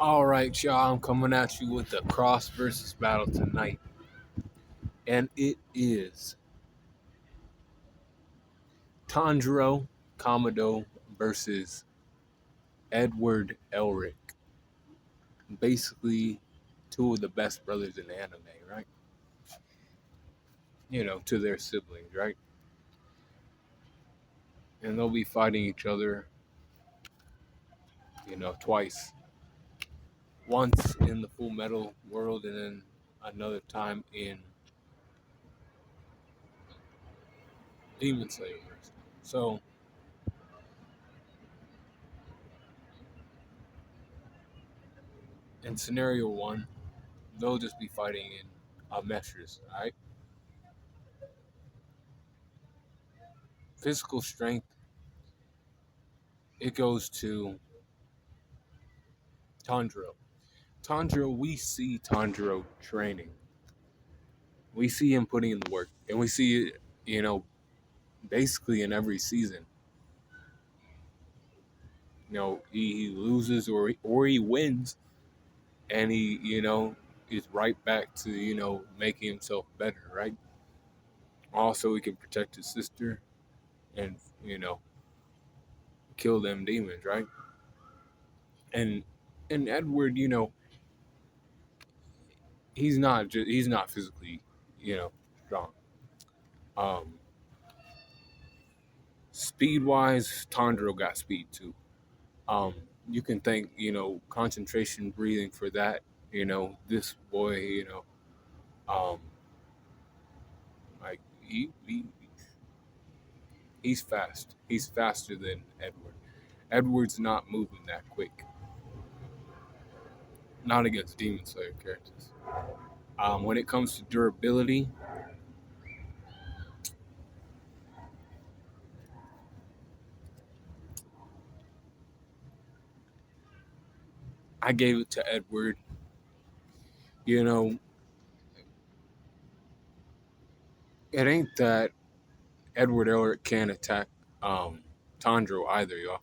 All right, y'all. I'm coming at you with the cross versus battle tonight, and it is Tanjiro Kamado versus Edward Elric. Basically, two of the best brothers in anime, right? To their siblings, right? And they'll be fighting each other, twice. Once in the Full Metal world, and then another time in Demon Slayer. So, in scenario one, they'll just be fighting in meshes, right? Physical strength, it goes to Tanjiro. Tanjiro, we see Tanjiro training. We see him putting in the work, and we see it, basically in every season. He loses or he wins, and he, is right back to making himself better, right? Also, he can protect his sister, and kill them demons, right? And Edward, he's not physically, strong. Um, Speed wise, Tondro got speed too. Um, you can thank concentration breathing for that. This boy, um, like he's fast. He's faster than Edward. Edward's not moving that quick. Not against Demon Slayer characters. When it comes to durability, I gave it to Edward. You know, it ain't that Edward Elric can't attack Tondro either, y'all.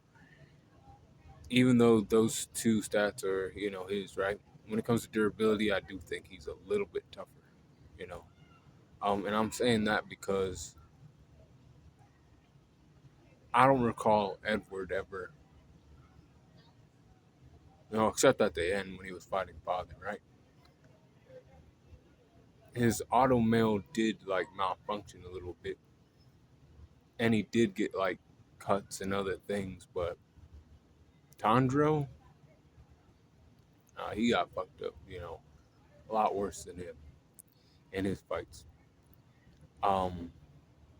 Even though those two stats are, his, right? When it comes to durability, I do think he's a little bit tougher, you know. And I'm saying that because I don't recall Edward ever, except at the end when he was fighting Father, right? His auto mail did like malfunction a little bit, and he did get like cuts and other things, but Tondro, he got fucked up, a lot worse than him in his fights. Um,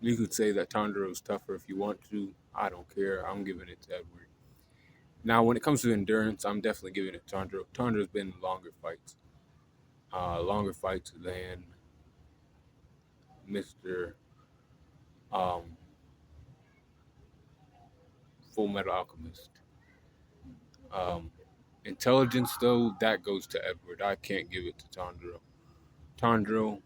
you could say that Tondro is tougher if you want to. I don't care. I'm giving it to Edward. Now, when it comes to endurance, I'm definitely giving it to Tondro. Tondro's been longer fights than Mr. Um, Full Metal Alchemist. Um, Intelligence, though, that goes to Edward. I can't give it to Tondro. Tondro,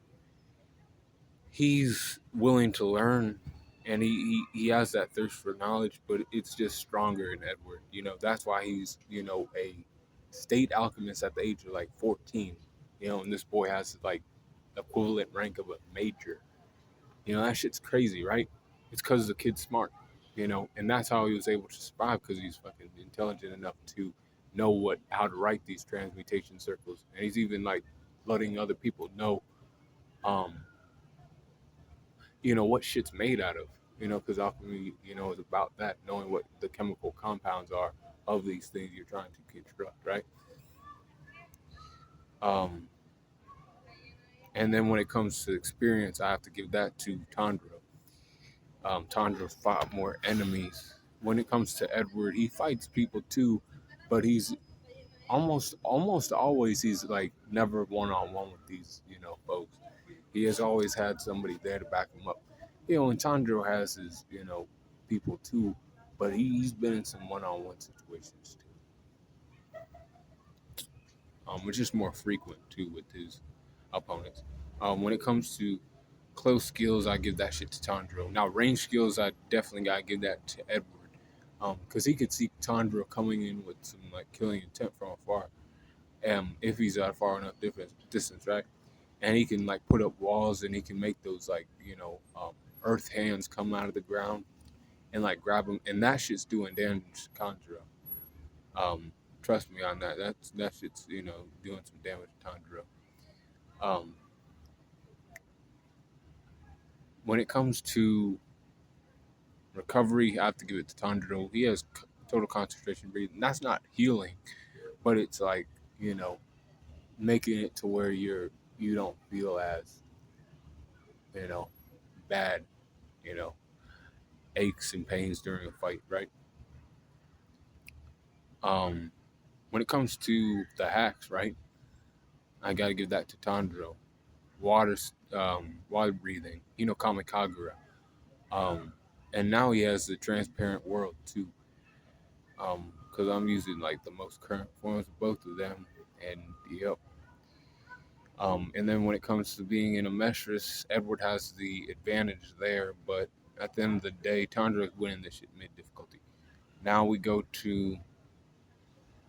he's willing to learn, and he has that thirst for knowledge, but it's just stronger in Edward. That's why he's, a state alchemist at the age of like 14. And this boy has like equivalent rank of a major. That shit's crazy, right? It's because the kid's smart, and that's how he was able to survive, because he's fucking intelligent enough to know how to write these transmutation circles, and he's even like letting other people know, um, what shit's made out of, because alchemy, is about that, knowing what the chemical compounds are of these things you're trying to construct, right? Um, and then when it comes to experience, I have to give that to Tondro. Tondro fought more enemies. When it comes to Edward, he fights people too, but he's almost always he's like never one-on-one with these folks. He has always had somebody there to back him up. And Tondro has his people too, but he's been in some one-on-one situations too, which is more frequent too with his opponents. When it comes to close skills, I give that shit to Tondro. Now, range skills, I definitely gotta give that to Edward, because he could see Tondro coming in with some like killing intent from afar. if he's at a far enough distance, right? And he can like put up walls, and he can make those like earth hands come out of the ground and like grab him, and that shit's doing damage to Tanjiro. Trust me on that. That shit's doing some damage to Tanjiro. Um, when it comes to recovery, I have to give it to Tanjiro. He has total concentration breathing. That's not healing, but it's like making it to where you don't feel as you know bad, you know aches and pains during a fight, right? Um, when it comes to the hacks, right? I gotta give that to Tanjiro. Water, water breathing, Kamikagura. Um, and now he has the transparent world too. Because I'm using like the most current forms of both of them, and yep. And then when it comes to being in a Meshras, Edward has the advantage there, but at the end of the day, Tanjiro is winning this shit mid difficulty. Now we go to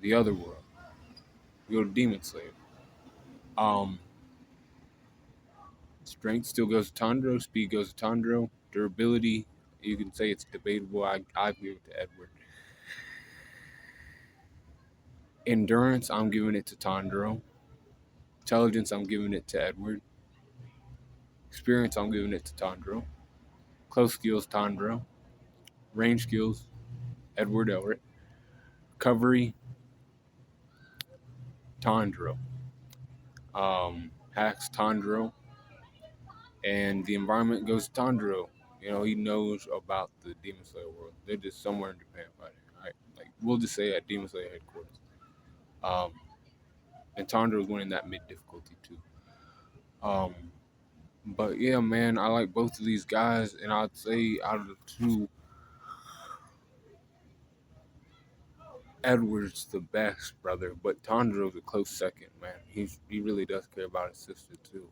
the other world. We go to Demon Slayer. Um, Strength still goes to Tanjiro. Speed goes to Tanjiro. Durability, you can say it's debatable. I give it to Edward. Endurance, I'm giving it to Tanjiro. Intelligence, I'm giving it to Edward. Experience, I'm giving it to Tanjiro. Close skills, Tanjiro. Range skills, Edward Elric. Recovery, Tanjiro. Hacks, Tanjiro. And the environment goes to Tanjiro. He knows about the Demon Slayer world. They're just somewhere in Japan fighting, right? Like, we'll just say at Demon Slayer headquarters. Um, and Tanjiro's winning that mid difficulty too. Um, but yeah, man, I like both of these guys, and I'd say out of the two, Edward's the best, brother. But Tanjiro's a close second, man. He really does care about his sister too.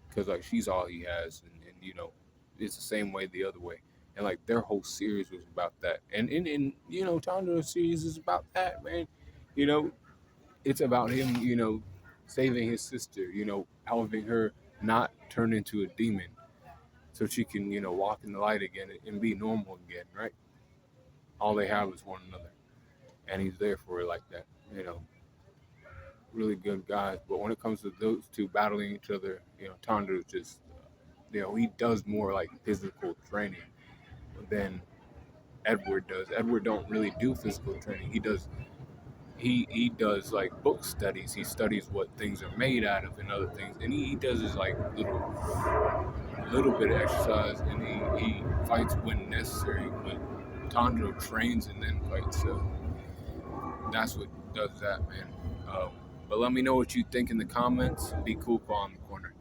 Because like she's all he has, and it's the same way the other way. And like their whole series was about that, and Tanjiro's series is about that, man. You know, it's about him, saving his sister, helping her not turn into a demon so she can, walk in the light again and be normal again, right? All they have is one another. And he's there for her like that, really good guys. But when it comes to those two battling each other, Tanjiro's just, he does more like physical training than Edward does. Edward don't really do physical training. He does like book studies. He studies what things are made out of and other things, and he does his like little bit of exercise, and he fights when necessary. But Tanjiro trains and then fights, so that's what does that, man. But let me know what you think in the comments. Be cool, call in the corner.